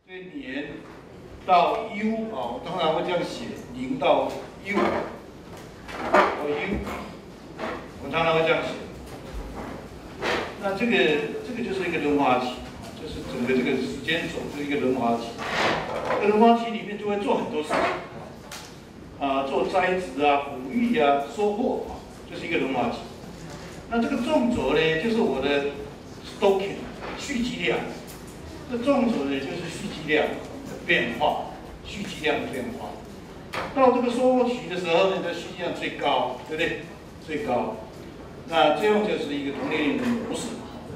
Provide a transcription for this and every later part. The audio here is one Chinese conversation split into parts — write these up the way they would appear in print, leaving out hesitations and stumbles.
所以年到 U 啊，我通常会这样写，0到 U， 到 U， 我常常会这样写。那这个就是一个轮滑期，就是整个这个时间轴就是一个轮滑期。这个轮滑期里面就会做很多事情做栽植啊、哺育啊、收获啊，就是一个轮滑期。那这个纵轴呢，就是我的 stocking 蓄积量。这纵轴呢，就是蓄积量的变化，蓄积量的变化。到这个收获期的时候呢，这蓄积量最高，对不对？最高。那这样就是一个同年龄的模式。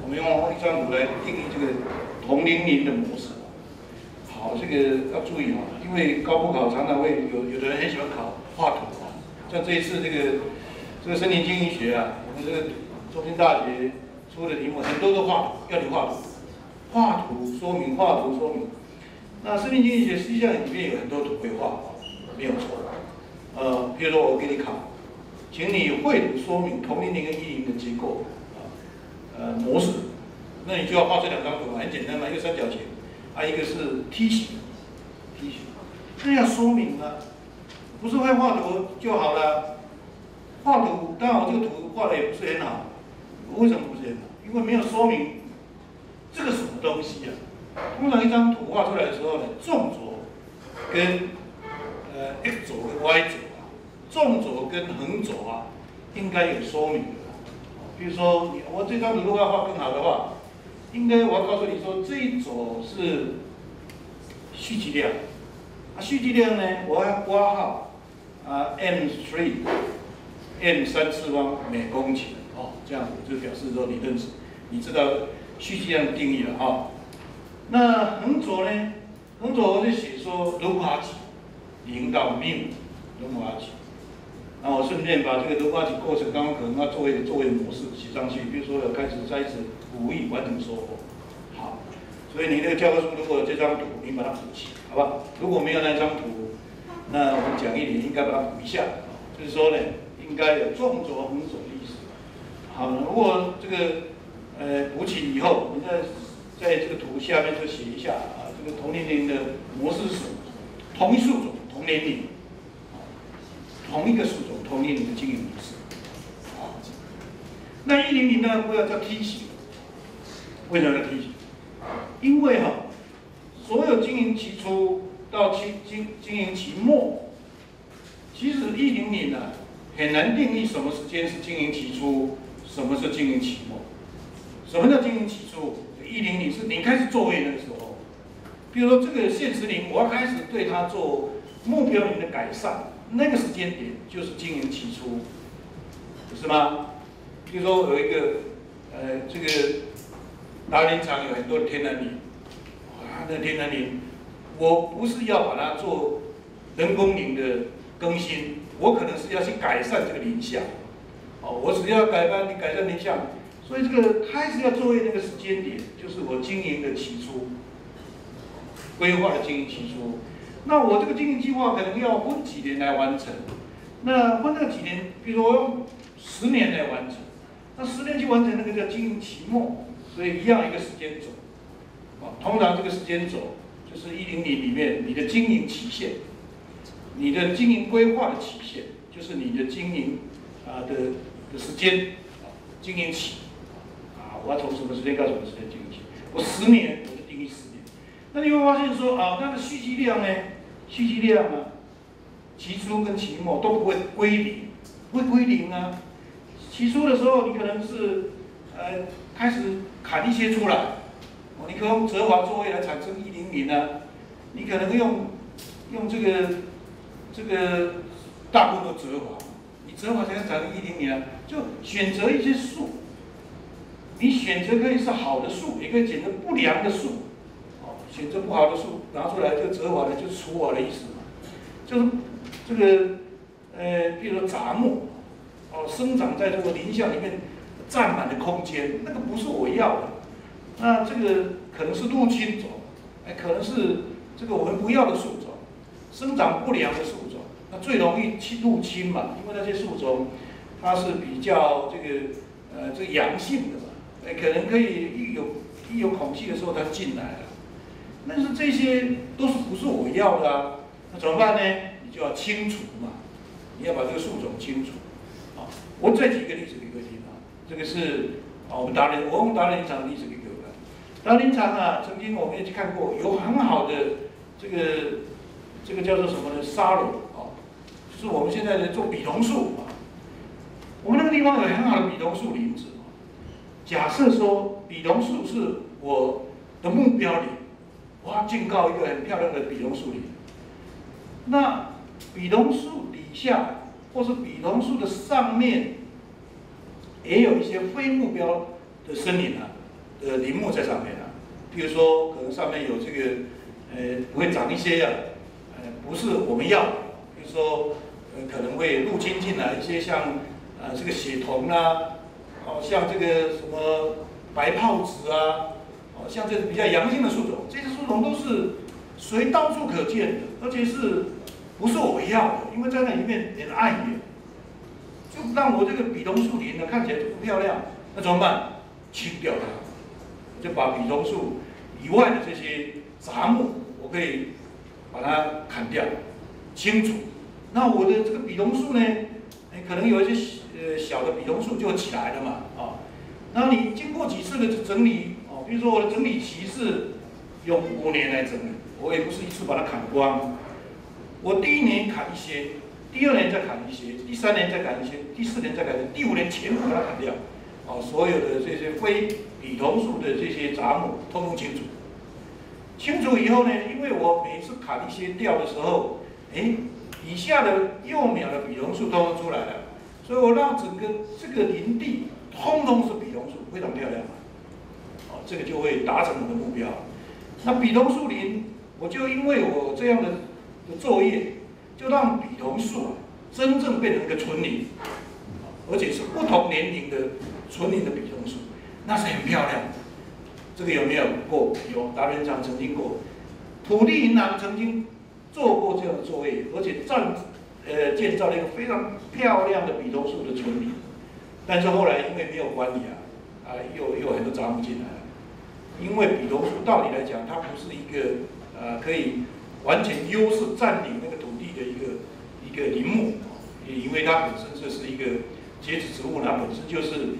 我们用一张图来定义这个同年龄的模式。好，这个要注意哈，因为高普考常常会有的人很喜欢考画图啊，像这一次这个森林经营学啊，我们这个中兴大学出的题目很多都画图，要你画图。画图说明，画图说明。那森林经济学实际上里面有很多图绘画，没有错。比如说我给你考，请你绘图说明同龄龄跟异龄的结构模式，那你就要画这两张图嘛，很简单嘛，一个三角形，一个是梯形，那要说明啊，不是会画图就好了。画图，当然我这个图画的也不是很好，为什么不是很好？因为没有说明。这个什么东西啊？通常一张图画出来的时候呢，纵轴跟X 轴跟 Y 轴啊，纵轴跟横轴啊，应该有说明的。比如说我这张图如果要画更好的话，应该我要告诉你说，这一轴是蓄积量，蓄积量呢，我要括号M3 次方每公顷这样子就表示说你认识，你知道。蓄积量定义了哈，那横轴呢？横轴我就写说轮滑期0到 μ 轮滑期。那我顺便把这个轮滑期过程刚刚可能要作为模式写上去，比如说开始栽植、哺育、完成收获。好，所以你那个教科书如果有这张图，你把它补齐，好吧？如果没有那张图，那我们讲义里应该把它补一下。就是说呢，应该有纵轴、横轴的意思。好，如果这个补齐以后，你在这个图下面就写一下这个同年龄的模式是什么？同一树种同年龄，同一个树种同年龄的经营模式。那100呢，不要叫梯形，为什么叫梯形？因为所有经营期初到经营期末，其实100呢很难定义什么时间是经营期初，什么是经营期末。什么叫经营期初？100是你开始作业那个时候，比如说这个现实林，我要开始对它做目标林的改善，那个时间点就是经营期初，是吗？比如说有一个这个达林场有很多的天然林，那天然林，我不是要把它做人工林的更新，我可能是要去改善这个林相，我只要改善林相。所以这个开始要作业那个时间点，就是我经营的期初，规划的经营期初。那我这个经营计划可能要分几年来完成，那分这几年，比如说我用10年来完成，那10年去完成那个叫经营期末，所以一样一个时间轴。通常这个时间轴就是100里面你的经营期限，你的经营规划的期限，就是你的经营的时间，经营期。我要从什么时间到什么时间经营期？我10年，我就定义10年。那你会发现说那个蓄积量呢？蓄积量期初跟期末都不会归零，不会归零啊。期初的时候，你可能是开始砍一些出来，你可以用折滑作业来产生100啊。你可能用这个大部分都折滑，你折滑才能产生100啊。就选择一些树。你选择可以是好的树，也可以选择不良的树。选择不好的树拿出来就折滑的，就是除滑的意思嘛。就是这个比如说杂木，生长在这个林相里面占满的空间，那个不是我要的。那这个可能是入侵种，可能是这个我们不要的树种，生长不良的树种，那最容易入侵嘛，因为那些树种它是比较这阳性的嘛。可能可以一有空气的时候，它进来了。但是这些都是不是我要的啊？那怎么办呢？你就要清除嘛，你要把这个树种清除。啊，我再举一个例子给各位听啊，这个是我用达人林场的例子给各位看。达人林场啊，曾经我们也去看过，有很好的这个叫做什么呢？沙龙啊，就是我们现在的做比桐树啊。我们那个地方有很好的比桐树林子。假设说比桐树是我的目标林，我要建造一个很漂亮的比桐树林。那比桐树底下，或是比桐树的上面，也有一些非目标的森林啊，林木在上面啊。比如说，可能上面有这个，会长一些啊，不是我们要的。比如说，可能会入侵进来一些像，这个血桐啦，像这个什么白泡子啊，像这比较阳性的树种，这些树种都是到处可见的，而且是不是我要的？因为在那里面很碍眼，就让我这个比桐树林呢看起来就不漂亮。那怎么办？清掉它，就把比桐树以外的这些杂木，我可以把它砍掉，清除。那我的这个比桐树呢，可能有一些小的比桐树就起来了嘛，那你经过几次的整理，比如说我的整理期是用5年来整理，我也不是一次把它砍光，我第1年砍一些，第2年再砍一些，第3年再砍一些，第4年再砍一些，第5年全部把它砍掉，所有的这些非比桐树的这些杂木通通清除。清除以后呢，因为我每一次砍一些掉的时候，底下的幼苗的比桐树通通出来了，所以我让整个这个林地通通是比桐树，非常漂亮。这个就会达成我的目标。那比桐树林，我就因为我这样的作业，就让比桐树真正变成一个纯林，而且是不同年龄的纯林的比桐树，那是很漂亮的。这个有没有过？有，达人长曾经过，土地银行曾经做过这样的作业，而且建造了一个非常漂亮的比桐树的纯林。但是后来因为没有管理又有很多杂木进来了。因为比桐树道理来讲，它不是一个可以完全优势占领那个土地的一个林木，因为它本身这是一个节肢植物，它本身就是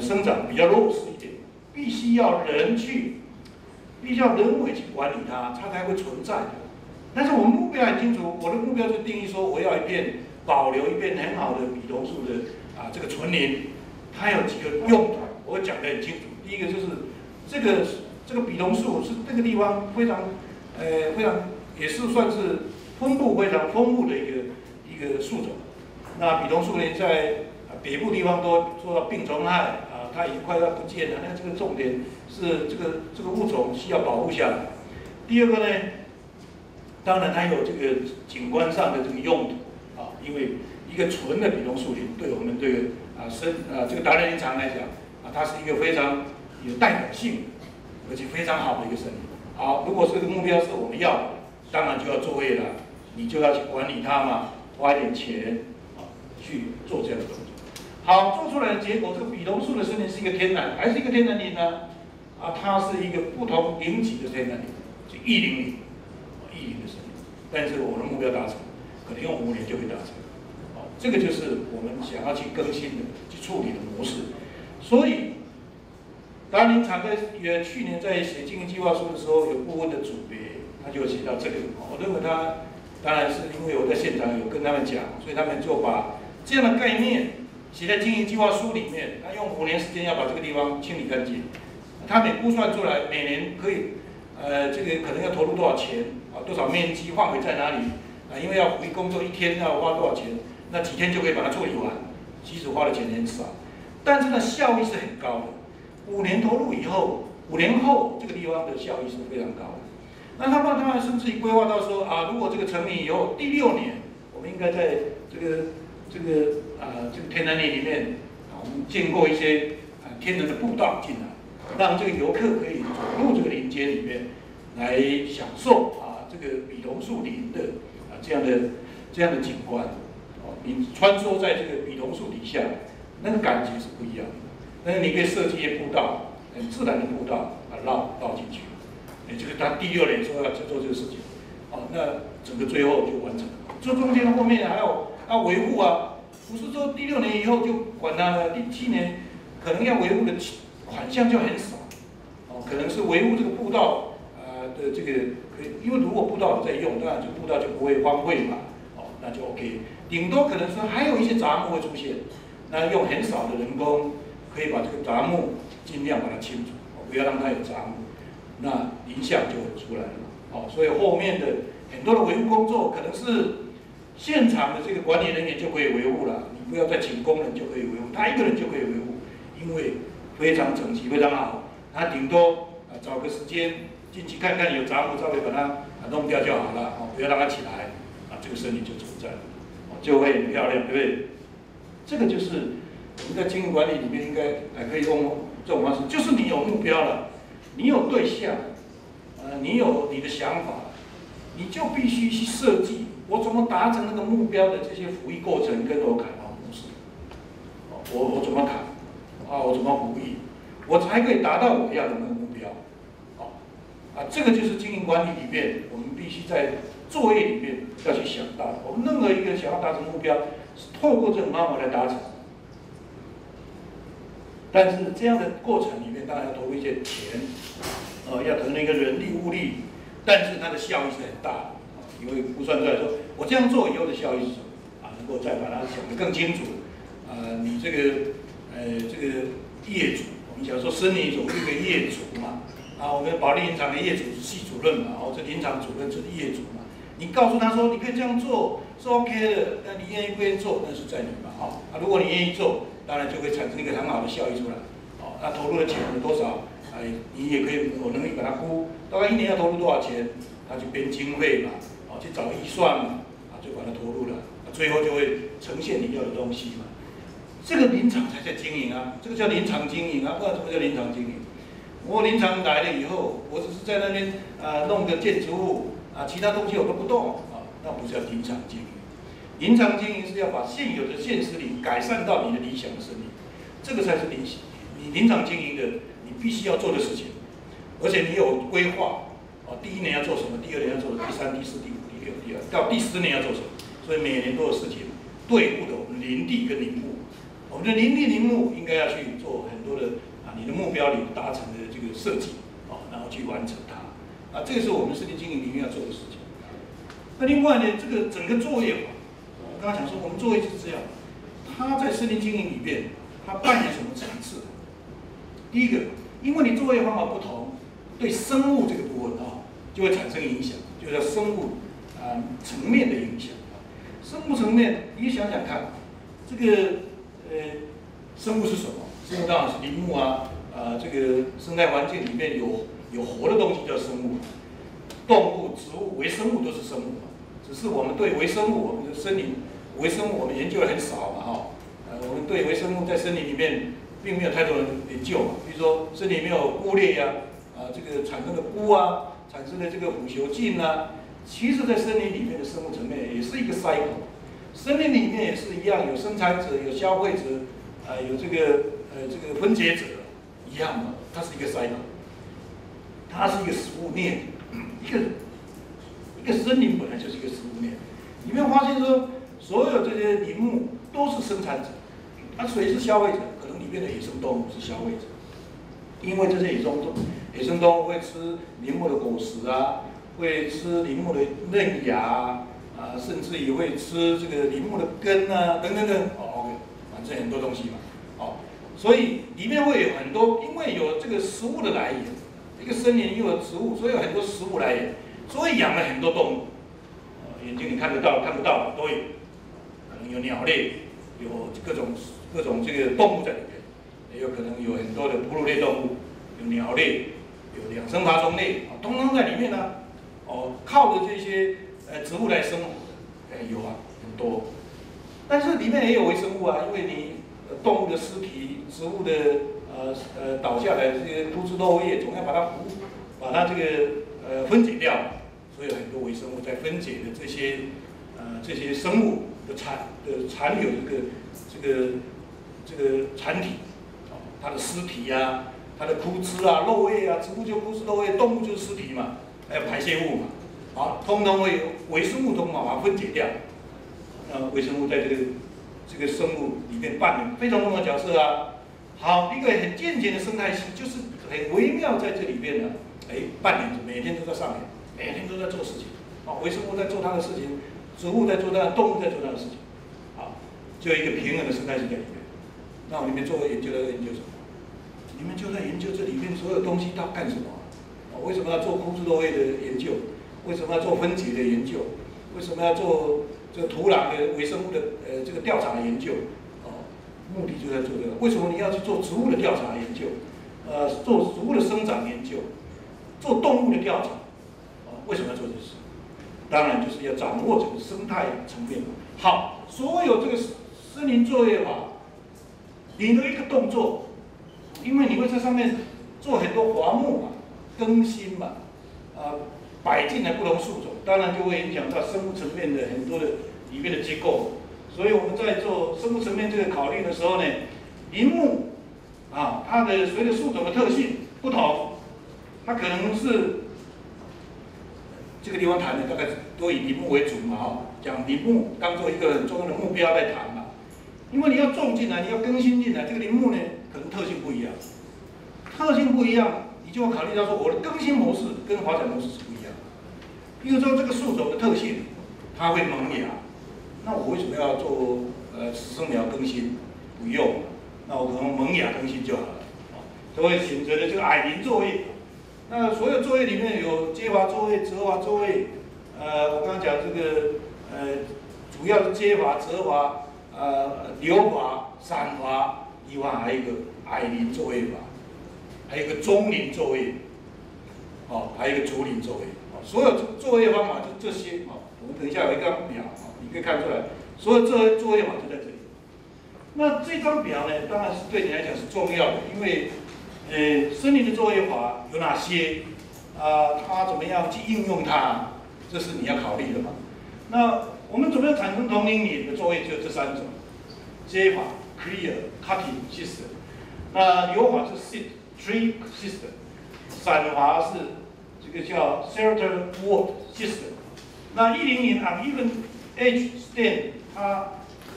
生长比较弱势一点，必须要人为去管理它，它才会存在的。但是我们目标很清楚，我的目标就定义说，我要保留一片很好的比桐树的这个纯林，它有几个用途，我讲得很清楚。第一个就是这个比桐树是这个地方非常也是算是分布非常丰富的一个树种。那比桐树呢，在北部地方都受到病虫害它已经快要不见了。那这个重点是这个物种需要保护下来。第二个呢，当然它有这个景观上的这个用途因为一个纯的比桐树林对我们这个这个达人林场来讲它是一个非常有代表性而且非常好的一个森林。好，如果这个目标是我们要的，当然就要作业了，你就要去管理它嘛，花一点钱去做这样的动作。好，做出来的结果，这个比桐树的森林是一个天然，还是一个天然林呢？它是一个不同林级的天然林，是1林林，1林的森林。但是我的目标达成，可能用5年就会达成。这个就是我们想要去更新的、去处理的模式。所以，达人林场在去年在写经营计划书的时候，有部分的组别，他就写到这个。我认为他当然是因为我在现场有跟他们讲，所以他们就把这样的概念写在经营计划书里面。他用5年时间要把这个地方清理干净。他们估算出来每年可以，这个可能要投入多少钱多少面积，范围在哪里因为要回工作1天要花多少钱，那几天就可以把它处理完。其实花的钱很少，但是呢效益是很高的。5年投入以后，5年后这个地方的效益是非常高的。那他们甚至于规划到说如果这个成林以后，第6年，我们应该在这个天然林里面我们建构一些天然的步道进来，让这个游客可以走入这个林间里面来享受这个比桐树林的这样的景观你穿梭在这个比桐树底下，那个感觉是不一样的。但是你可以设计一些步道，很自然的步道绕进去。这个他第6年说要做这个事情，那整个最后就完成了。这中间后面还有要维护啊，不是说第6年以后就管他了，第7年可能要维护的款项就很少，可能是维护这个步道的这个，因为如果步道有在用，当然这步道就不会荒废嘛，那就 OK。顶多可能说还有一些杂木会出现，那用很少的人工可以把这个杂木尽量把它清除，不要让它有杂木，那影响就会出来了。所以后面的很多的维护工作可能是现场的这个管理人员就可以维护了，你不要再请工人就可以维护，他一个人就可以维护，因为非常整齐，非常好。他顶多找个时间进去看看有杂木，稍微把它弄掉就好了，不要让它起来，这个森林就存在了，就会很漂亮，对不对？这个就是我们在经营管理里面应该可以用这种方式，就是你有目标了，你有对象，你有你的想法，你就必须去设计我怎么达成那个目标的这些辅翼过程跟我砍伐模式，我怎么砍，我怎么辅翼，我才可以达到我要的那个目标，这个就是经营管理里面我们必须在作业里面要去想到的。我们任何一个想要达成目标，是透过这种方法来达成。但是这样的过程里面，当然要投入一些钱，要投入一个人力物力，但是它的效益是很大的，因为估算出来说，我这样做以后的效益是什么能够再把它想得更清楚，你这个业主，我们讲说森林有一个业主嘛，我们保利林场的业主是系主任嘛，这林场主任就是业主嘛，你告诉他说你可以这样做是 OK 的，那你愿意不愿意做那是在你嘛，如果你愿意做。当然就会产生一个很好的效益出来，那投入的钱有多少？你也可以有能力把它估，大概1年要投入多少钱，他就编经费嘛，去找预算嘛，就把它投入了，最后就会呈现你要的东西嘛。这个林场才在经营啊，这个叫林场经营啊，不然什么叫林场经营？我林场来了以后，我只是在那边弄个建筑物其他东西我都不动那不叫林场经营。林场经营是要把现有的现实林改善到你的理想的森林，这个才是你林场经营的你必须要做的事情，而且你有规划第1年要做什么，第2年要做什么，第3、第4、第5、第6、第2到第10年要做什么，所以每年都有事情对付的我们林地跟林木，我们的林地林木应该要去做很多的你的目标里达成的这个设计然后去完成它这个是我们森林经营里面要做的事情。那另外呢，这个整个作业刚刚讲说，我们作业就是这样，它在森林经营里面，它扮演什么层次？第一个，因为你作业方法不同，对生物这个部分就会产生影响，就叫生物层面的影响。生物层面，你想想看，这个生物是什么？生物当然是林木这个生态环境里面有活的东西叫生物，动物、植物、微生物都是生物只是我们对微生物，我们的森林。微生物我们研究的很少嘛我们对微生物在森林里面并没有太多人研究嘛，比如说森林里面有菇类这个产生的菇产生的这个腐朽菌其实在森林里面的生物层面也是一个 cycle， 森林里面也是一样，有生产者，有消费者，有这个分解者一样嘛，它是一个 cycle， 它是一个食物链，一个森林本来就是一个食物链，你没有发现说？所有这些林木都是生产者，谁是消费者？可能里面的野生动物是消费者，因为这些野生动物会吃林木的果实会吃林木的嫩芽甚至也会吃这个林木的根等等等OK， 反正很多东西嘛所以里面会有很多，因为有这个食物的来源，一个森林又有植物，所以有很多食物来源，所以养了很多动物，眼睛你看得到看不到的都有。有鸟类，有各种这个动物在里面，也有可能有很多的哺乳类动物，有鸟类，有两生爬虫类，通通在里面靠着这些植物来生活的，有很多。但是里面也有微生物因为你动物的尸体、植物的倒下来的这些枯枝落叶，总要把它这个分解掉，所以有很多微生物在分解的这些生物。残留这个产体它的尸体它的枯枝啊、肉叶啊，植物就枯枝肉叶，动物就是尸体嘛，还有排泄物嘛，好，通通会微生物通把它分解掉。微生物在这个生物里面扮演非常重要的角色啊。好，一个很健全的生态系，就是很微妙在这里面呢，扮演着每天都在上面，每天都在做事情。好，微生物在做它的事情，植物在做它的，动物在做它的事情。好，就有一个平衡的生态系在里面。那我里面做研究在研究什么？你们就在研究这里面所有东西要干什么？为什么要做枯枝肉叶的研究？为什么要做分解的研究？为什么要做这个土壤的微生物的这个调查的研究？目的就在做这个。为什么你要去做植物的调查研究？做植物的生长研究，做动物的调查？为什么要做这事？当然就是要掌握这个生态层面。好，所有这个森林作业法，你的一个动作，因为你会在上面做很多伐木嘛、更新嘛，摆进来不同树种，当然就会影响到生物层面的很多的里面的结构。所以我们在做生物层面这个考虑的时候呢，林木它的随着树种的特性不同，它可能是这个地方谈的大概都以林木为主嘛，讲林木当做一个很重要的目标在谈嘛。因为你要种进来，你要更新进来，这个林木呢可能特性不一样，特性不一样，你就要考虑到说我的更新模式跟发展模式是不一样的。比如说这个树种的特性，它会萌芽。那我为什么要做雌生苗更新？不用，那我可能萌芽更新就好了。都会选择的这个矮林作业。那所有作业里面有接伐作业、折伐作业。我刚刚讲这个主要是接伐、折伐、留伐、散伐，以外还有一个矮林作业法，还有一个中林作业，还有一个竹林作业。所有作业方法就这些。我们等一下有一张表，你可以看出来，所有这作业法就在这里。那这张表呢，当然是对你来讲是重要的，因为森林的作业法有哪些？它怎么样去应用它？这是你要考虑的嘛。那我们怎么样产生同龄林的作业？就这三种：接法 （clear、cutting system），那留法是 tree system， 散伐是这个叫 shelter wood system。那100 uneven edge stand 它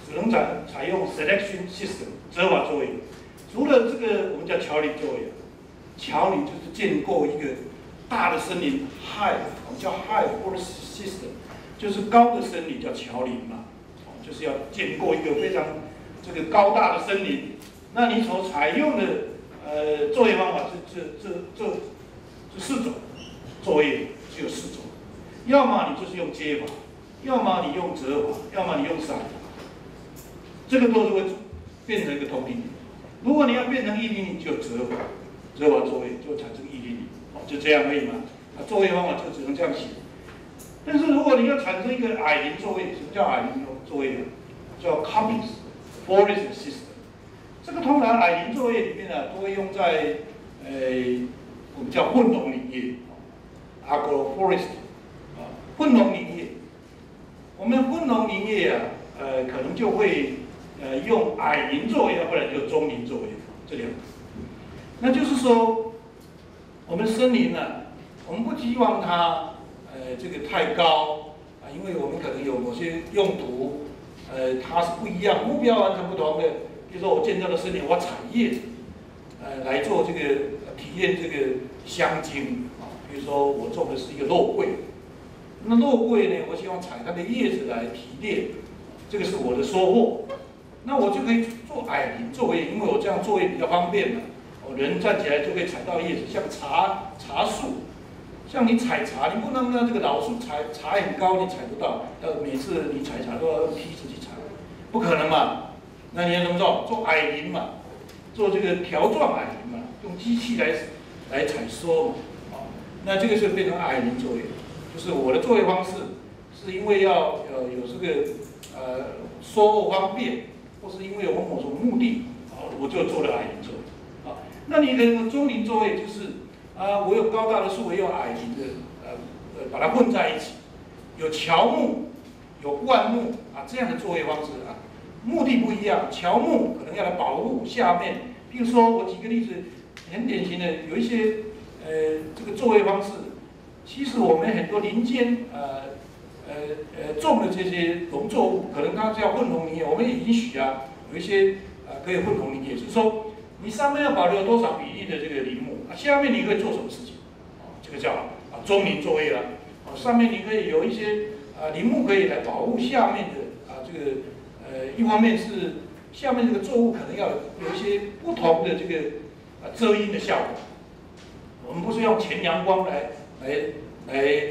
只能采用 selection system 折法作业。除了这个我们叫桥林作业，桥林就是建构一个大的森林 high， 我们叫 high forest system， 就是高的森林叫桥林嘛，就是要建构一个非常这个高大的森林。那你所采用的作业方法这4种作业，只有4种。要么你就是用接法，要么你用折法，要么你用散法，这个都是会变成一个同龄林。如果你要变成100林，就折法作业就产生100林，就这样而已嘛。作业方法就只能这样写。但是如果你要产生一个矮林作业，什么叫矮林作业呢？叫 coppice forest system。这个通常矮林作业里面呢，都会用在我们叫混农林业 agroforestry。混农林业，我们混农林业可能就会用矮林作业，要不然就中林作业这2个。那就是说，我们森林我们不希望它这个太高因为我们可能有某些用途它是不一样，目标完全不同的。比如说我建造的森林，我要采叶子来做这个体验这个香精比如说我种的是一个肉桂。那肉桂呢？我希望采它的叶子来提炼，这个是我的收获。那我就可以做矮林作业，因为我这样作业比较方便嘛。人站起来就可以采到叶子，像茶树，像你采茶，你不能让这个老树茶很高，你采不到。每次你采茶都要用梯子去采，不可能嘛。那你要怎么做？做矮林嘛，做这个条状矮林嘛，用机器来采收嘛。那这个是变成矮林作业。就是我的作业方式，是因为要有这个收获方便，或是因为有某种目的，我就做了矮林作业。那你的中林作业就是我有高大的树，也有矮林的，把它混在一起，有乔木，有灌木这样的作业方式目的不一样。乔木可能要来保护下面，比如说我举个例子，很典型的有一些这个作业方式，其实我们很多林间种的这些农作物，可能它叫混农林业，我们也允许啊，有一些可以混农林业，就是说你上面要保留多少比例的这个林木，下面你可以做什么事情？这个叫中林作业啦。上面你可以有一些林木可以来保护下面的这个一方面是下面这个作物可能要有一些不同的这个遮阴的效果。我们不是用全阳光来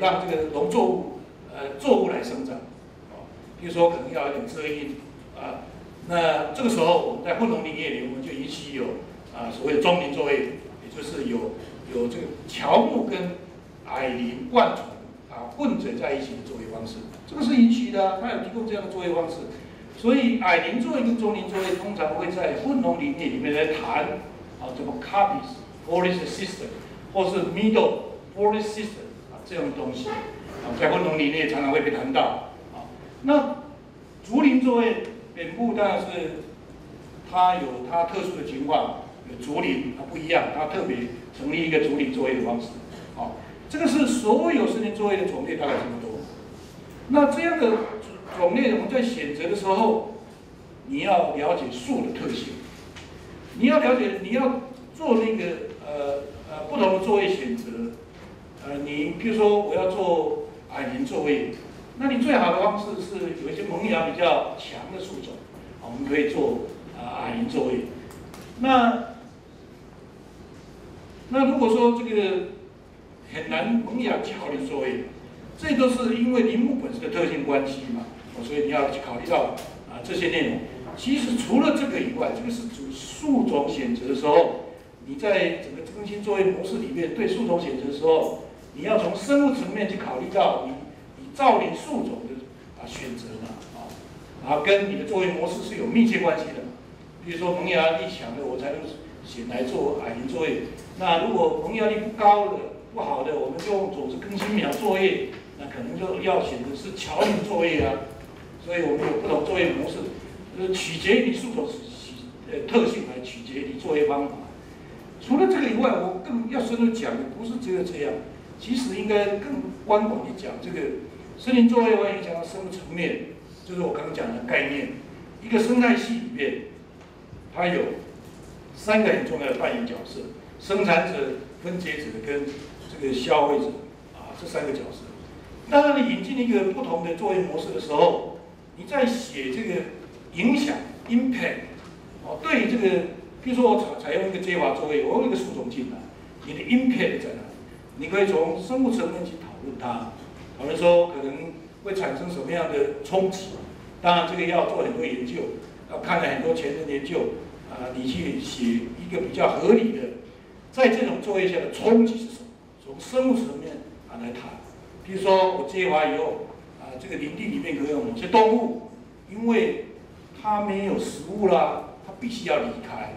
让这个农作物作物来生长，比如说可能要有点遮阴那这个时候我们在混农林业里，我们就允许有所谓的中林作业，也就是有这个乔木跟矮林灌丛混着在一起的作业方式，这个是允许的它有提供这样的作业方式。所以矮林作业跟中林作业通常会在混农林业里面来谈怎么 copies forest system 或是 middle forest system 这样的东西在混农林业常常会被谈到那竹林作业北部当然是它有它特殊的情况，有竹林它不一样，它特别成立一个竹林作业的方式这个是所有森林作业的种类大概这么多。那这样的种类，我们在选择的时候，你要了解树的特性，你要了解，你要做那个不同的作业选择。你比如说我要做矮林作业，那你最好的方式是有一些萌芽比较强的树种，我们可以做矮林作业。那如果说这个很难萌芽巧的作业，这都是因为林木本身的特性关系嘛，所以你要去考虑到这些内容。其实除了这个以外，这个是指树种选择的时候，你在整个更新作业模式里面对树种选择的时候，你要从生物层面去考虑到你造林树种的选择嘛，跟你的作业模式是有密切关系的。比如说萌芽力强的，我才能选来做矮林作业。那如果萌芽力不高的、不好的，我们就用种子更新苗作业，那可能就要选的是乔林作业所以我们有不同作业模式，取决于你树种特性来取决于你作业方法。除了这个以外，我更要深入讲的不是只有这样，其实应该更宽广地讲这个森林作业会影响到生物层面，就是我刚刚讲的概念。一个生态系里面，它有3个很重要的扮演角色：生产者、分解者跟这个消费者这3个角色。当然，你引进一个不同的作业模式的时候，你在写这个影响 impact 对于这个，比如说我采用一个接法作业，我用一个树种进来，你的 impact 在哪里？你可以从生物层面去讨论它，讨论说可能会产生什么样的冲击。当然，这个要做很多研究，要看了很多前人研究你去写一个比较合理的，在这种作业下的冲击是什么？从生物层面来谈。比如说我接法以后这个林地里面可能有某些动物，因为它没有食物啦，它必须要离开。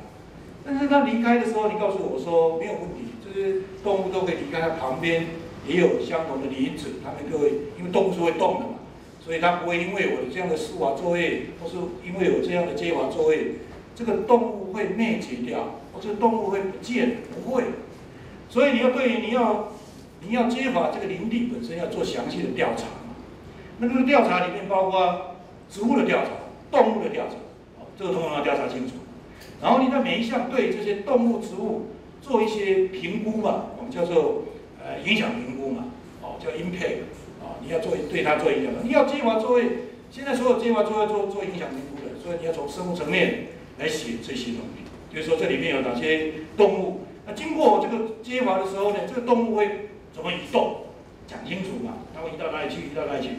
但是它离开的时候，你告诉我说没有问题，这些动物都可以离开，它旁边也有相同的林子，它们就会，因为动物是会动的嘛，所以它不会因为我的这样的施法作业，或是因为有这样的接法作业，这个动物会灭绝掉，或者动物会不见，不会。所以你要接法这个林地本身要做详细的调查嘛，那个调查里面包括植物的调查、动物的调查，这个通通要调查清楚。然后你在每一项对这些动物、植物做一些评估嘛，我们叫做影响评估嘛，叫 impact 你要对它做影响。你要接法作业，现在所有接法作业做影响评估的，所以你要从生物层面来写这些东西，就是说这里面有哪些动物，那经过这个接法的时候呢，这个动物会怎么移动，讲清楚嘛，它会移到哪里去，移到哪里去，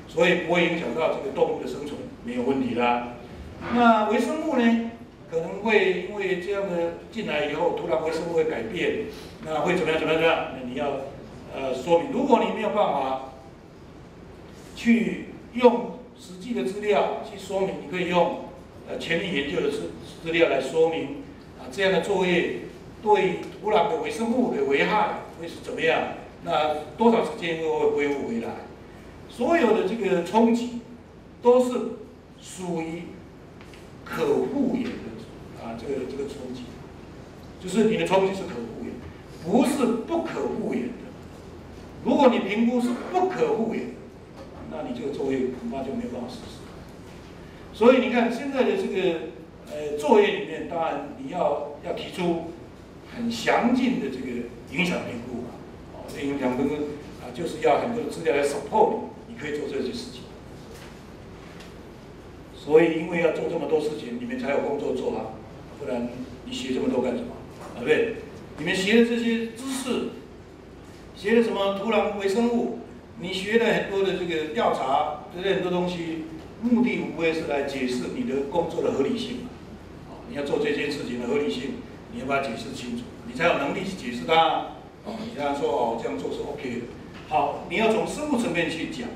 所以不会影响到这个动物的生存，没有问题啦。那微生物呢？可能会因为这样的进来以后，突然微生物会改变，那会怎么样？那你要说明。如果你没有办法去用实际的资料去说明，你可以用前面研究的资料来说明这样的作业对土壤的微生物的危害会是怎么样？那多少时间会恢复回来？所有的这个冲击都是属于可复原的这个冲击。就是你的冲击是可复原，不是不可复原的。如果你评估是不可复原，那你这个作业恐怕就没有办法实施。所以你看现在的这个作业里面，当然你要提出很详尽的这个影响评估啊，这影响评估啊，就是要很多的资料来 support你可以做这些事情。所以因为要做这么多事情，你们才有工作做啊，不然你学这么多干什么？对不对？你们学的这些知识，学的什么土壤微生物，你学了很多的这个调查，这些很多东西，目的无非是来解释你的工作的合理性嘛。你要做这件事情的合理性，你要把它解释清楚，你才有能力去解释它。你这样说这样做是 OK 的。好，你要从生物层面去讲，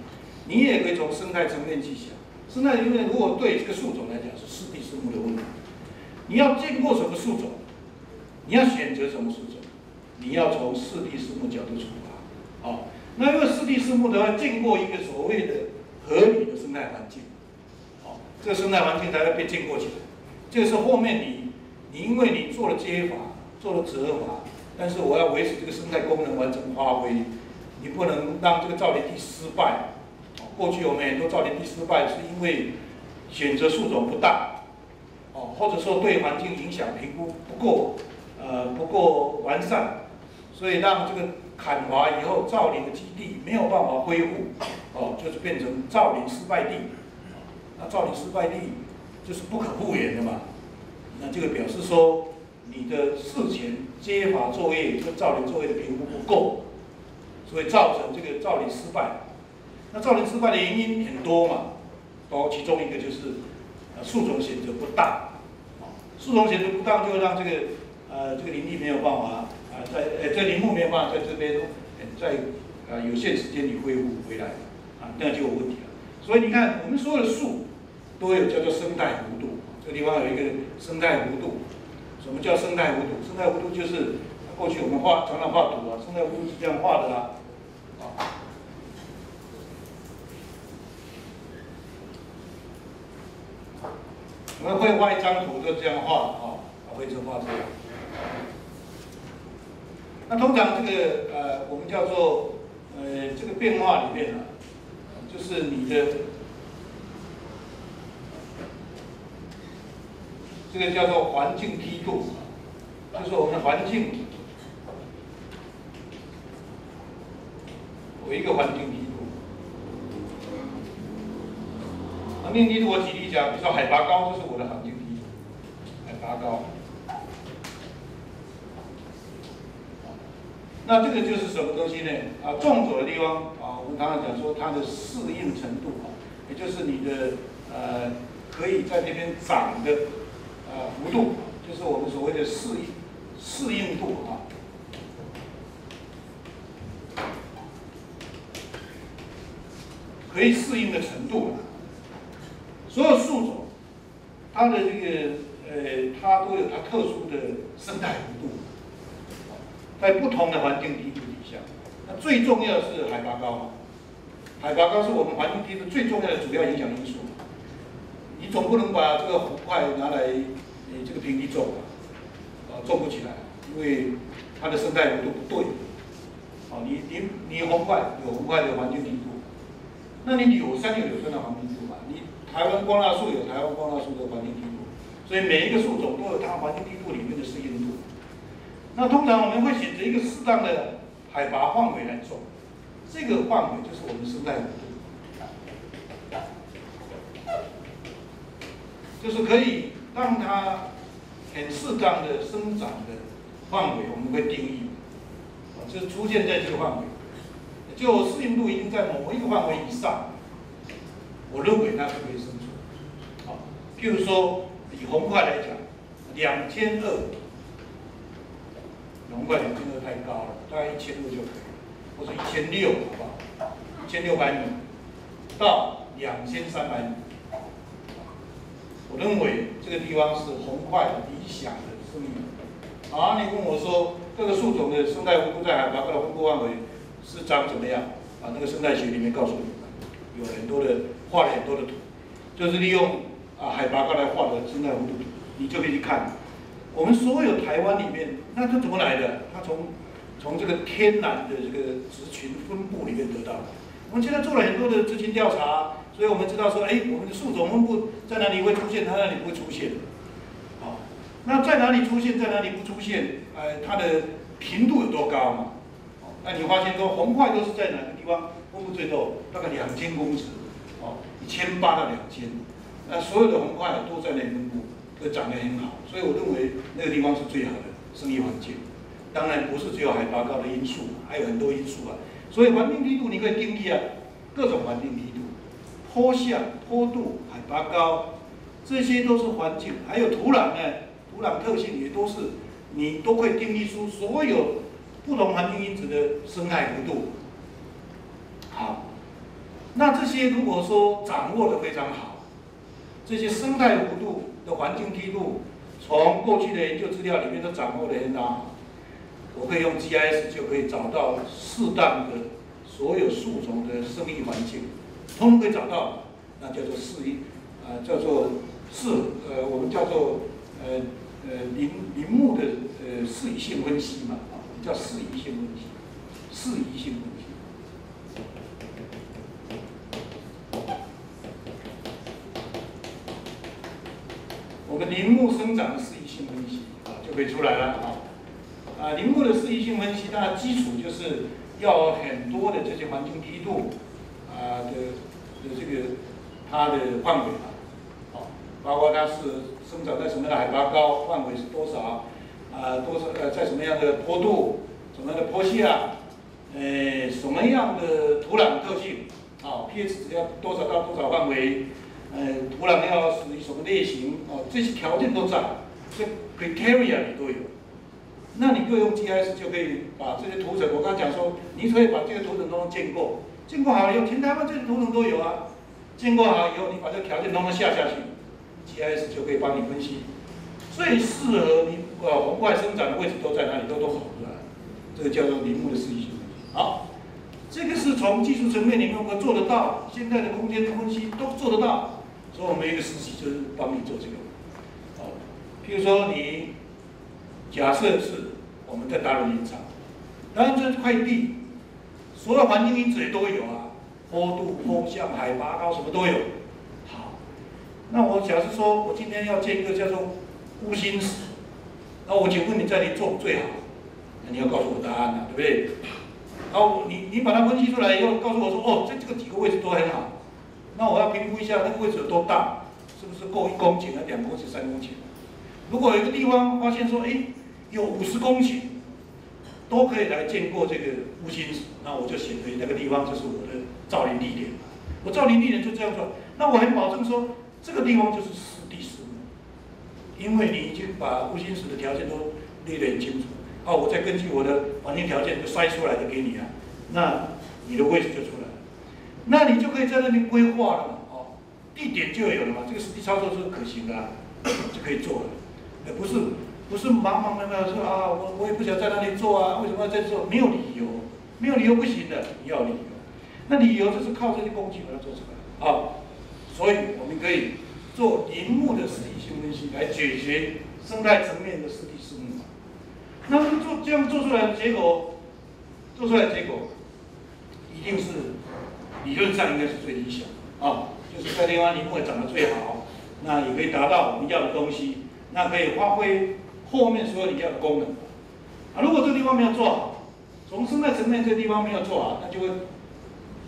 你也可以从生态层面去想。生态层面如果对这个树种来讲是湿地生物的问题，你要经过什么树种？你要选择什么树种？你要从湿地生物角度出发。那因为湿地生物的话，经过一个所谓的合理的生态环境，这个生态环境才会被经过起来。这个是后面你因为你做了接法，做了折法，但是我要维持这个生态功能完整发挥，你不能让这个造林地失败。过去我们很多造林地失败是因为选择树种不当，或者说对环境影响评估不够完善，所以让这个砍伐以后造林的基地没有办法恢复，就是变成造林失败地。那造林失败地就是不可复原的嘛。那这个表示说你的事前接法作业跟造林作业的评估不够，所以造成这个造林失败。那造林失败的原因很多嘛，其中一个就是树种选择不当，树种选择不当就让这个林地没有办法这林木没有办法在这边在有限时间里恢复回来那就有问题了。所以你看，我们所有的树都有叫做生态弧度，这个地方有一个生态弧度。什么叫生态弧度？生态弧度就是过去我们常常画图生态弧度是这样画的啦。我们会画一张图，就这样画绘制画这样。那通常这个我们叫做这个变化里面就是你的这个叫做环境梯度，就是我们的环境有一个环境梯度。环境梯度我举例讲，比如说海拔高，这是我的环境梯度，海拔高。那这个就是什么东西呢？纵走的地方我们常常讲说它的适应程度也就是你的可以在那边长的幅度，就是我们所谓的适应度可以适应的程度。所有树种，它的这个它都有它特殊的生态弧度，在不同的环境梯度底下。那最重要的是海拔高海拔高是我们环境梯度最重要的主要影响因素。你总不能把这个红块拿来这个平地种种不起来，因为它的生态弧度不对。你红块有红块的环境梯度，那你柳杉有柳杉的环境梯度嘛？你台湾光蜡树有台湾光蜡树的环境梯度，所以每一个树种都有它环境梯度里面的适应度。那通常我们会选择一个适当的海拔范围来种，这个范围就是我们生态弧度，就是可以让它很适当的生长的范围，我们会定义，就是出现在这个范围，就适应度已经在某一个范围以上。我认为它是可以生存。譬如说以红块来讲，2200，红块2200太高了，大概1500就可以，或者1600，好不好？1600米到2300米，我认为这个地方是红块理想的生育。你问我说各个树种的生态弧度在海拔高的分布范围是长怎么样？那个生态学里面告诉你，有很多的画了很多的图，就是利用海拔高来画的生态弧度图，你就可以去看我们所有台湾里面，那它怎么来的？它从这个天然的这个族群分布里面得到的。我们现在做了很多的族群调查，所以我们知道说，哎，我们的树种分布在哪里会出现，它哪里不会出现。好，那在哪里出现，在哪里不出现？它的频度有多高嘛？那你发现说红块都是在哪个地方分布最多？大概2000公尺，1800到2000，那所有的红块都在那里分布，都长得很好，所以我认为那个地方是最好的生育环境。当然不是只有海拔高的因素，还有很多因素啊。所以环境梯度你可以定义啊，各种环境梯度、坡向、坡度、海拔高，这些都是环境。还有土壤呢，土壤特性也都是你都可以定义出所有不同环境因子的生态幅度。好，那这些如果说掌握的非常好，这些生态幅度的环境梯度，从过去的研究资料里面都掌握得很好。我可以用 GIS 就可以找到适当的所有树种的生育环境，通通可以找到，那叫做我们叫做林木的适宜性分析嘛，叫适宜性分析，适宜性分析。我们林木生长的适宜性分析就可以出来了林木的适宜性分析，它的基础就是要很多的这些环境梯度的这个它的范围包括它是生长在什么样的海拔高，范围是多少，在什么样的坡度，什么样的坡下，什么样的土壤特性，pH 值要多少到多少范围，土壤要属于什么类型，这些条件都在，这 criteria 里都有。那你就用 GIS 就可以把这些图层，我刚刚讲说，你可以把这个图层都建构，建构好了以后，全台湾这些图层都有啊。建构好以后，你把这个条件都下去 ，GIS 就可以帮你分析最适合你红块生长的位置都在哪里，都跑出来。这个叫做林木的适宜性分析。好，这个是从技术层面里面我们做得到，现在的空间分析都做得到，所以我们一个实习就是帮你做这个。譬如说你。假设是我们在达伦林场，当然这块地所有环境因子也都有啊，坡度、坡向、海拔高什么都有。好，那我假设说我今天要建一个叫做乌心石，那我请问你在哪里做最好？那你要告诉我答案啊，对不对？然后你把它分析出来以后，告诉我说这个几个位置都很好，那我要评估一下那个位置有多大，是不是够1公顷、2公顷、3公顷？如果有一个地方发现说，有50公顷都可以来建构这个乌心石，那我就选择那个地方就是我的造林地点。我造林地点就这样做，那我很保证说这个地方就是湿地湿木，因为你已经把乌心石的条件都列得很清楚。我再根据我的环境条件就筛出来的给你啊，那你的位置就出来了，那你就可以在那边规划了嘛，地点就有了嘛，这个实际操作是可行的就可以做了，不是茫茫的说我也不想在那里做啊，为什么要在这做？没有理由，没有理由不行的，你要理由。那理由就是靠这些工具把它做出来所以我们可以做林木的适宜性分析来解决生态层面的湿地湿木。那么这样做出来的结果，一定是理论上应该是最理想就是在地方林木也长得最好，那也可以达到我们要的东西，那可以发挥后面所有你要的功能如果这个地方没有做好，从生态层面这个地方没有做好，那就会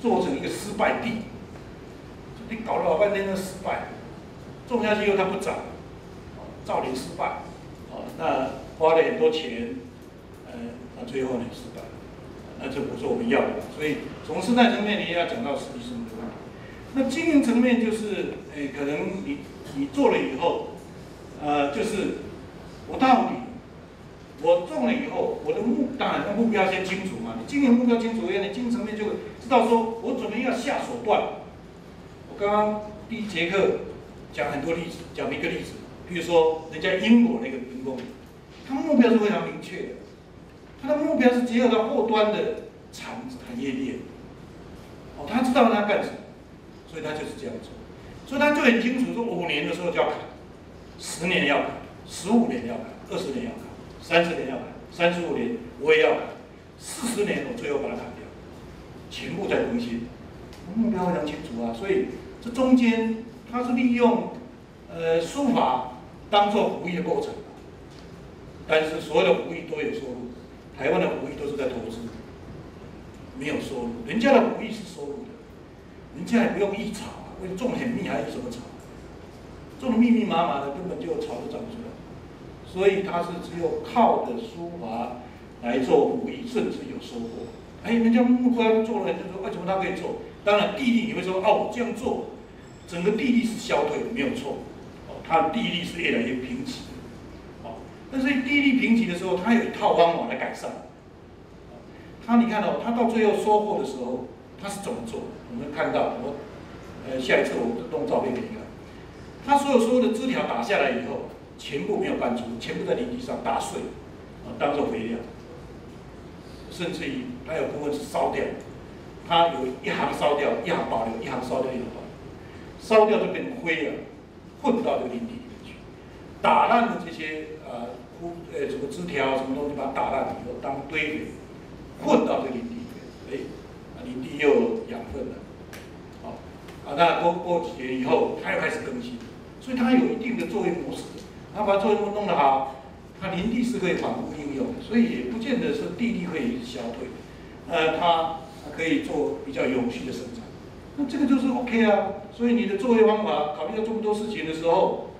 做成一个失败地。你搞了老半天都失败，种下去以后它不长，造林失败，那花了很多钱，那最后呢失败，那这不是我们要的。所以从生态层面你也要讲到实际生的问题。那经营层面就是，可能你做了以后，就是我到底我种了以后，我的当然目标先清楚嘛。你经营目标清楚，你经营层面就知道说我准备要下手段。我刚刚第1节课讲很多例子，讲一个例子，比如说人家英国那个员工，他目标是非常明确的，他的目标是结合到后端的产业链，他知道他干什么，所以他就是这样做，所以他就很清楚说5年的时候就要砍，10年要砍，15年要砍20年要砍，30年要砍，35年我也要砍，40年我最后把它砍掉，全部在更新。目标非常清楚啊，所以这中间它是利用书法当做服役的过程，但是所有的服役都有收入，台湾的服役都是在投资，没有收入，人家的服役是收入的，人家也不用一炒啊，为了种很密还是什么炒，种的密密麻麻的，根本就炒都长不出来，所以它是只有靠着书法来做服役，甚至有收获。哎，人家目标做了，人家说为什么他可以做？当然地利你会说哦，我这样做，整个地利是消退的，没有错。哦，它的地利是越来越平瘠的。哦，但是地利平瘠的时候，它有一套方法来改善。他你看哦，他到最后收获的时候，他是怎么做？我们看到下一次我弄照片给你看。他所有的枝条打下来以后，全部没有搬出，全部在林地上打碎，当做肥料。甚至于它有部分是烧掉。它有一行烧掉，一行保留，一行烧掉，一行保留，烧掉就变成灰了，混到这个林地里面去。打烂的这些什么枝条什么东西，把它打烂以后当堆肥，混到这个林地里面，林地又有养分了。好，那过几年以后，它又开始更新，所以它有一定的作业模式。它把作业模式弄得好，它林地是可以反复应用，所以也不见得是地力可以消退。它可以做比较永续的生产，那这个就是 OK 啊。所以你的作业方法考虑到这么多事情的时候，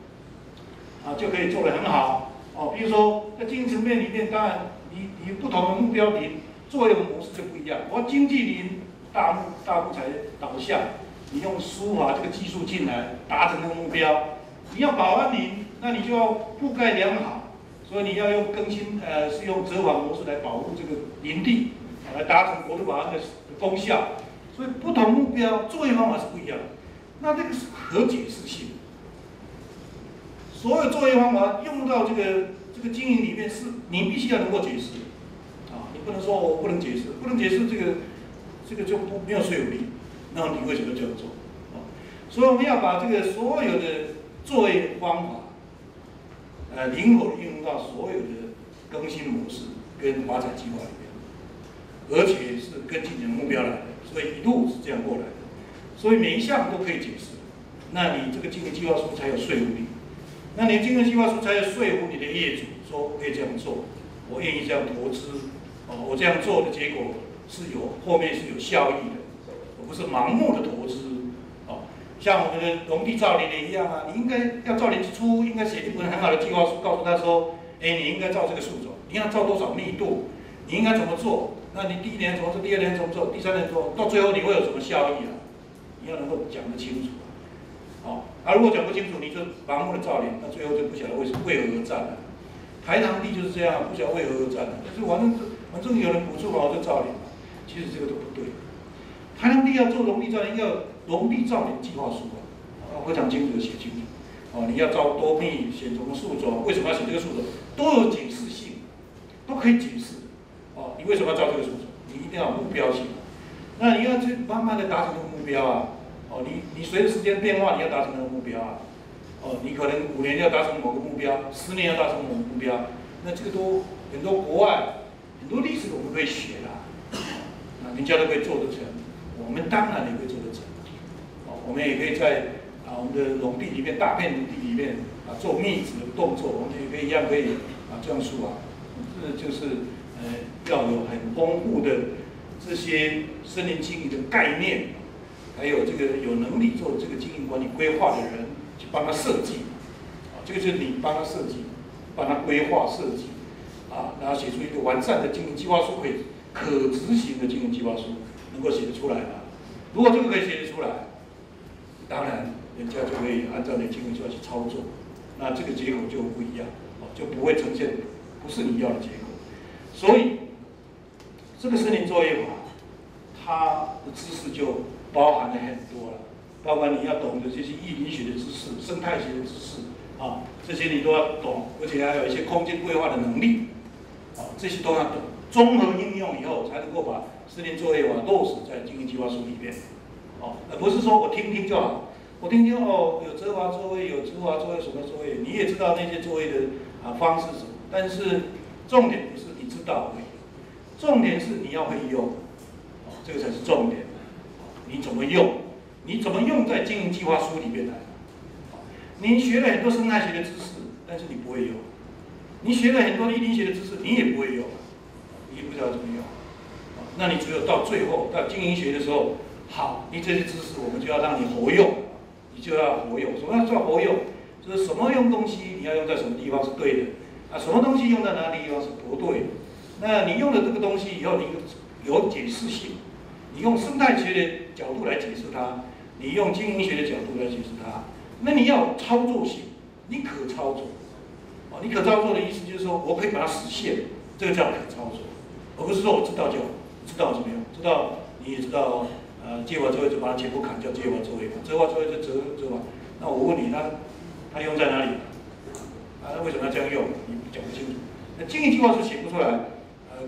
就可以做得很好。哦，比如说在经营层面里面，当然你不同的目标林作业模式就不一样。我经济林大木材导向，你用书法这个技术进来达成这个目标。你要保安林，那你就要覆盖良好，所以你要用更新是用折返模式来保护这个林地。来达成国土保安的功效，所以不同目标作业方法是不一样的。那这个是可解释性，所有作业方法用到这个经营里面，是你必须要能够解释你不能说我不能解释，不能解释这个就没有说服力。那你为什么这样做？所以我们要把这个所有的作业方法，灵活的运用到所有的更新模式跟发展计划里面。而且是跟进你的目标来的，所以一路是这样过来的，所以每一项都可以解释，那你这个经营计划书才有说服力，那你的经营计划书才有说服你的业主说我可以这样做，我愿意这样投资，我这样做的结果是后面是有效益的，而不是盲目的投资，像我们的农地造林的一样啊，你应该要造林之初应该写一本很好的计划书，告诉他说，你应该照这个树种，你要照多少密度，你应该怎么做。那你第1年怎么做，第2年怎么做，第3年怎么做，到最后你会有什么效益啊？你要能够讲得清楚如果讲不清楚，你就盲目的造林，那最后就不晓得为何而战了。台糖地就是这样，不晓得为何而战了，就是反正有人补助嘛，我就造林嘛。其实这个都不对。台糖地要做农地造林，要农地造林计划书非常清楚的写清楚。你要造多密，选什么树种，为什么要选这个树种，都有解释性，都可以解释。你为什么要造这个树种？你一定要有目标性。那你要去慢慢的达成这个目标啊。你随着时间变化，你要达成那个目标啊。你可能5年要达成某个目标，10年要达成某个目标，那这个都很多国外很多历史我们可以学啦。人家都可以做得成，我们当然也可以做得成。我们也可以在我们的农地里面，大片农地里面做密植的动作，我们也可以一样可以这样说这就是要有很丰富的这些森林经营的概念，还有这个有能力做这个经营管理规划的人去帮他设计，这个就是你帮他设计，帮他规划设计，然后写出一个完善的经营计划书，可执行的经营计划书能够写得出来吗？如果这个可以写得出来，当然人家就可以按照你的经营计划去操作，那这个结果就不一样，就不会呈现不是你要的结果。所以这个森林作业法，它的知识就包含了很多了，包括你要懂得这些艺林学的知识、生态学的知识这些你都要懂，而且还有一些空间规划的能力这些都要懂。综合应用以后，才能够把森林作业法落实在经营计划书里面而不是说我听听就好，我听听有折华作业，有植华作业，什么作业，你也知道那些作业的方式是什么，但是重点不是你知道而已，重点是你要会用，这个才是重点。你怎么用？你怎么用在经营计划书里面来？你学了很多生态学的知识，但是你不会用；你学了很多1零学的知识，你也不会用，你也不知道怎么用。那你只有到最后到经营学的时候，好，你这些知识我们就要让你活用，你就要活用。什么叫活用？就是什么用东西你要用在什么地方是对的，啊，什么东西用在哪里地方是不对的。那你用了这个东西以后，你有解释性，你用生态学的角度来解释它，你用经营学的角度来解释它。那你要有操作性，你可操作。你可操作的意思就是说我可以把它实现，这个叫可操作，而不是说我知道就好，知道怎么样？知道你也知道，接完之后就把它全部砍掉，接完之后也折完之后就折完。那我问你，它用在哪里？那为什么要这样用？你讲不清楚。那经营计划书写不出来，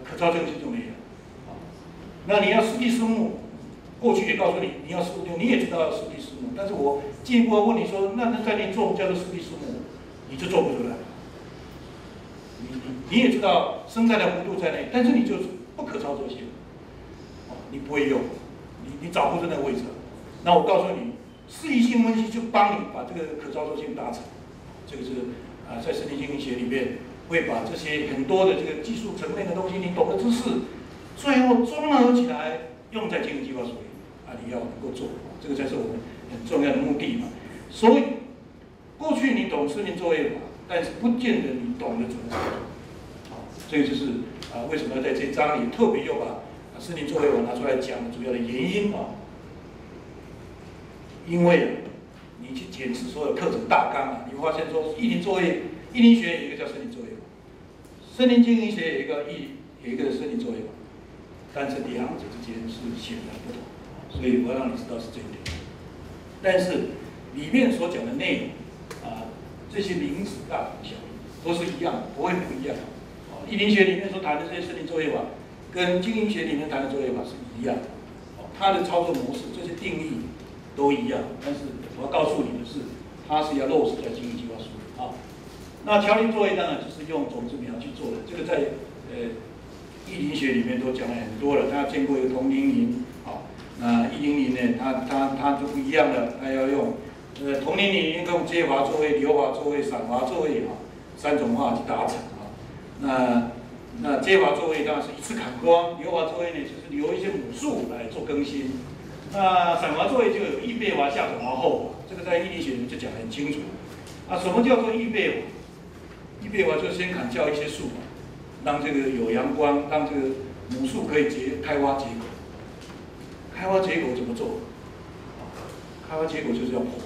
可操作性就没有。那你要实地实目，过去也告诉你你要实地，你也知道要实地实目，但是我进一步问你说，那在你做叫做实地实目，你就做不出来。你也知道生态的弧度在内，但是你就是不可操作性，你不会用，你找不出那个位置。那我告诉你，适宜性分析就帮你把这个可操作性达成。这个是在森林经营学里面会把这些很多的这个技术层面的东西，你懂的知识，最后综合起来用在经营计划书里你要能够做，这个才是我们很重要的目的嘛。所以过去你懂森林作业法，但是不见得你懂得怎么做。这个就是为什么在这章里特别又把森林作业法拿出来讲的主要的原因因为你去检视所有课程大纲你会发现说1林作业、1林学有一个叫森林作业法，森林经营学有一个森林作业法，但是两者之间是显然不同，所以我要让你知道是这一点。但是里面所讲的内容这些名词大同小异，都是一样，不会不一样。1林学里面所谈的这些森林作业法，跟经营学里面谈的作业法是一样的。它的操作模式、这些定义都一样，但是我要告诉你的是，它是要落实在经营计划书那条林作业当然就是用种子苗去做的，这个在1林学里面都讲了很多了。大家见过一个同龄林那100呢，它就不一样了，它要用同龄林用接滑作业、流滑作业、散滑作业3种方法去达成那接滑作业当然是一次砍光，流滑作业呢就是留一些母树来做更新。那散滑作业就有预备滑、下转滑、后滑，这个在1林学里面就讲得很清楚。什么叫做预备滑？预备滑就是先砍掉一些树让这个有阳光，让这个母树可以开花结果。开花结果怎么做？开花结果就是要破坏。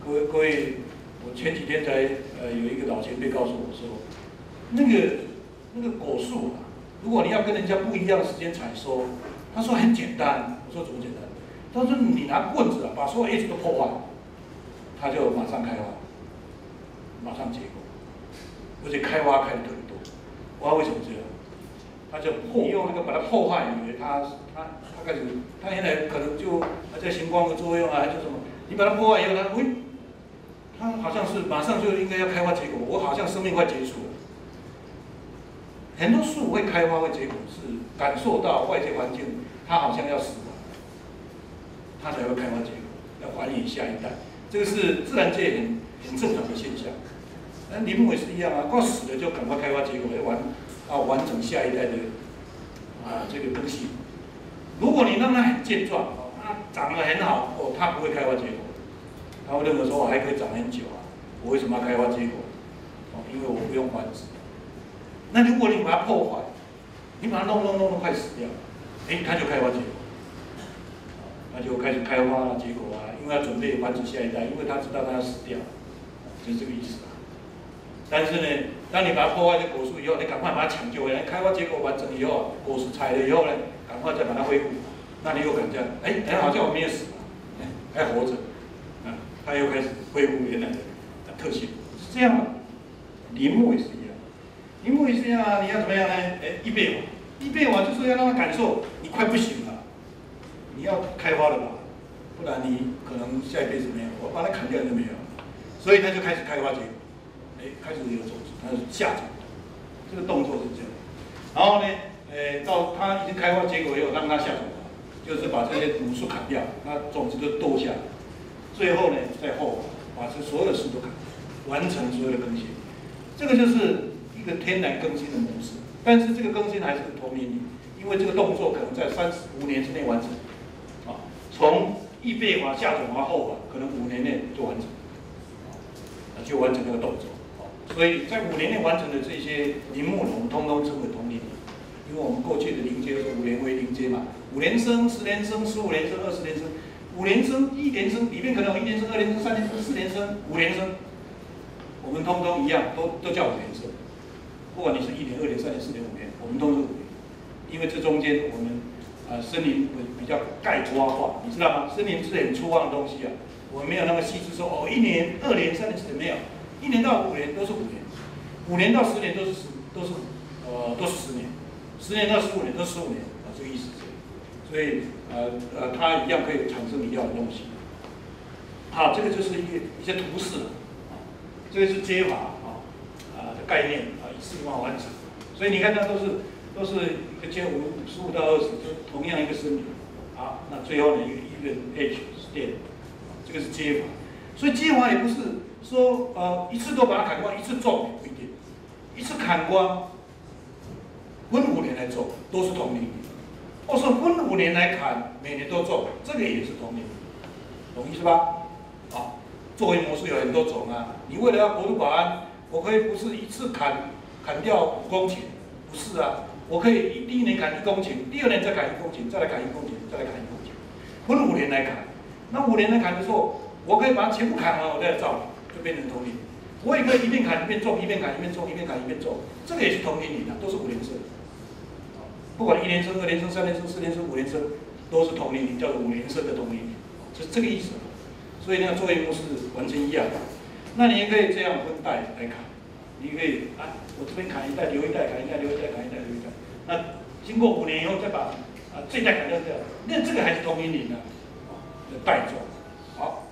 各位，我前几天才有一个老前辈告诉我说，那个果树如果你要跟人家不一样的时间采收，他说很简单。我说怎么简单？他说你拿棍子把所有叶子都破坏，它就马上开花，马上结果，而且开花开的特别多。我说为什么这样？他就用那个把它破坏，以为他开始，他原来可能就在行光合作用还是什么，你把它破坏以后，它好像是马上就应该要开花结果，我好像生命快结束了。很多树会开花会结果，是感受到外界环境，它好像要死亡，它才会开花结果，要繁衍下一代。这个是自然界很正常的现象。那林木也是一样快死了就赶快开花结果，要完整下一代的这个更新。如果你让它很健壮它长得很好它不会开花结果，他会认为说我还可以长很久我为什么要开花结果？因为我不用繁殖。那如果你把它破坏，你把它弄快死掉，它就开花结果，那就开始开花结果因为要准备繁殖下一代，因为他知道他要死掉，就是这个意思但是呢，当你把它破坏这果树以后，你赶快把它抢救回来，开花结果完整以后，果实采了以后呢，赶快再把它恢复，那你又敢这样？好像我没有死还活着，它又开始恢复原来的特性，是这样的。林木也是一样，林木也是一样你要怎么样呢？预备滑，预备滑就是要让它感受你快不行了，你要开花了吧，不然你可能下一辈子没有，我把它砍掉就没有，所以它就开始开花结果。开始有种子，它是下种，这个动作是这样。然后呢，到它已经开花结果以后，让它下种子，就是把这些母树砍掉，那种子就堕下来。最后呢，再后把这所有的树都砍掉，完成所有的更新。这个就是一个天然更新的模式，但是这个更新还是同年龄，因为这个动作可能在35年之内完成。啊，从易背法、下种法、后法，可能5年内就完成，就完成这个动作。所以在5年内完成的这些林木呢，我们通通称为同龄林，因为我们过去的林阶是5年为林阶嘛，5年生、10年生、15年生、20年生，5年生、1年生里面可能有1年生、2年生、3年生、4年生、5年生，我们通通一样，都叫5年生。不管你是1年、2年、3年、4年、5年，我们都是5年，因为这中间我们森林比较概括化，你知道吗？森林是很粗犷的东西啊，我们没有那么细致说1年、2年、3年、4年没有。1年到5年都是5年，5年到10年都是10年，10年到15年都是15年啊，这个意思。所以它一样可以产生你要的东西。好，这个就是一些图示啊，这个是接法的概念啊，以次方完成。所以你看它都是一个接55到20，就同样一个森林。好，那最后呢一个 H 是电，这个是接法。所以接法也不是说一次都把它砍光，一次种也不一定，一次砍光，分5年来种都是同龄。或是分5年来砍，每年都种，这个也是同龄，懂意思吧？啊，作为模式有很多种啊。你为了要国土保安，我可以不是一次砍掉5公顷，不是啊，我可以第1年砍1公顷，第2年再砍1公顷，再来砍1公顷，再来砍1公顷，分5年来砍。那5年来砍的时候，我可以把它全部砍完，我再造，就变成同龄。我也可以一边砍一边种，一边砍一边种，一边砍一边种，这个也是同龄林啊，都是5年生。不管1年生、2年生、3年生、4年生、5年生，都是同龄林，叫做5年生的同龄林，就是这个意思。所以那个作业模式完全一样。那你也可以这样分代来砍，你可以我这边砍一代留一代，砍一代留一代，砍一代留一代。那经过5年以后再把这一代砍掉，那这个还是同龄林的代种。好。